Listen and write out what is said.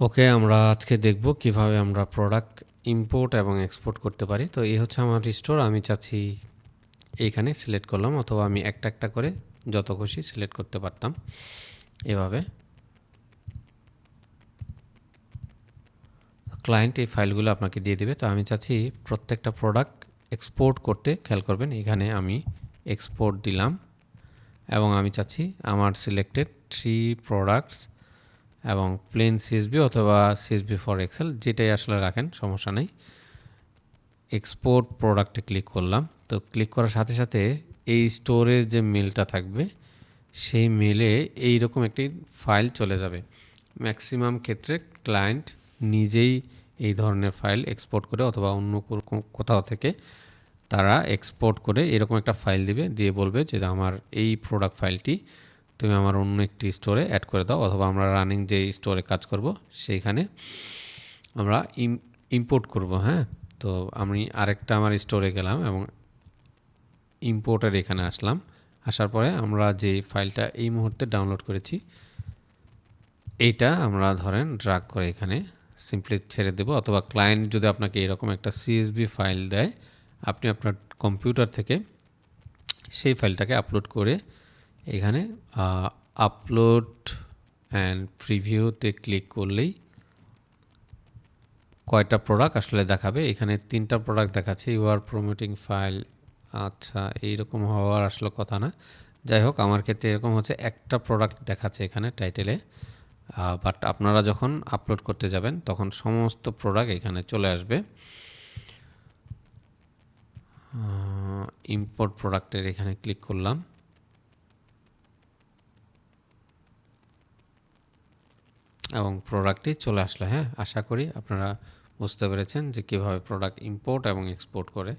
ওকে, আমরা আজকে দেখব কিভাবে আমরা প্রোডাক্ট ইম্পোর্ট এবং এক্সপোর্ট করতে পারি। তো এই হচ্ছে আমার স্টোর। আমি চাচ্ছি এইখানে সিলেক্ট করলাম, অথবা আমি একটা একটা করে যত খুশি সিলেক্ট করতে পারতাম এভাবে। ক্লায়েন্ট এই ফাইলগুলো আপনাকে দিয়ে দেবে। তো আমি চাচ্ছি প্রত্যেকটা প্রোডাক্ট এক্সপোর্ট করতে। খেয়াল করবেন এখানে আমি এক্সপোর্ট দিলাম এবং আমি চাচ্ছি আমার সিলেক্টেড 3 প্রোডাক্টস এবং প্লেন সিএসভি অথবা সিএসভি ফর এক্সেল, যেটাই আসলে রাখেন সমস্যা নেই। এক্সপোর্ট প্রোডাক্টে ক্লিক করলাম। তো ক্লিক করার সাথে সাথে এই স্টোরের যে মেলটা থাকবে সেই মেলে এইরকম একটি ফাইল চলে যাবে। ম্যাক্সিমাম ক্ষেত্রে ক্লায়েন্ট নিজেই এই ধরনের ফাইল এক্সপোর্ট করে অথবা অন্য কোথাও থেকে তারা এক্সপোর্ট করে এরকম একটা ফাইল দিবে, দিয়ে বলবে যে আমার এই প্রোডাক্ট ফাইলটি তুমি আমার অন্য একটি স্টোরে অ্যাড করে দাও, অথবা আমরা রানিং যে স্টোরে কাজ করব সেইখানে আমরা ইম্পোর্ট করব। হ্যাঁ, তো আমি আরেকটা আমার স্টোরে গেলাম এবং ইম্পোর্টের এখানে আসলাম। আসার পরে আমরা যে ফাইলটা এই মুহূর্তে ডাউনলোড করেছি এইটা আমরা ধরেন ড্রাগ করে এখানে সিম্পলি ছেড়ে দেব, অথবা ক্লায়েন্ট যদি আপনাকে এরকম একটা সিএসভি ফাইল দেয়, আপনি আপনার কম্পিউটার থেকে সেই ফাইলটাকে আপলোড করে এখানে আপলোড অ্যান্ড প্রিভিউতে ক্লিক করলেই কয়টা প্রোডাক্ট আসলে দেখাবে। এখানে 3টা প্রোডাক্ট দেখাচ্ছে। You are promoting file. আচ্ছা, এইরকম হওয়ার আসলে কথা না। যাই হোক, আমার ক্ষেত্রে এরকম হচ্ছে একটা প্রোডাক্ট দেখাচ্ছে এখানে টাইটেলে, বাট আপনারা যখন আপলোড করতে যাবেন তখন সমস্ত প্রোডাক্ট এখানে চলে আসবে। ইম্পোর্ট প্রোডাক্টের এখানে ক্লিক করলাম এবং প্রোডাক্টটি চলে আসলো। হ্যাঁ, আশা করি আপনারা বুঝতে পেরেছেন যে কীভাবে প্রোডাক্ট ইম্পোর্ট এবং এক্সপোর্ট করে।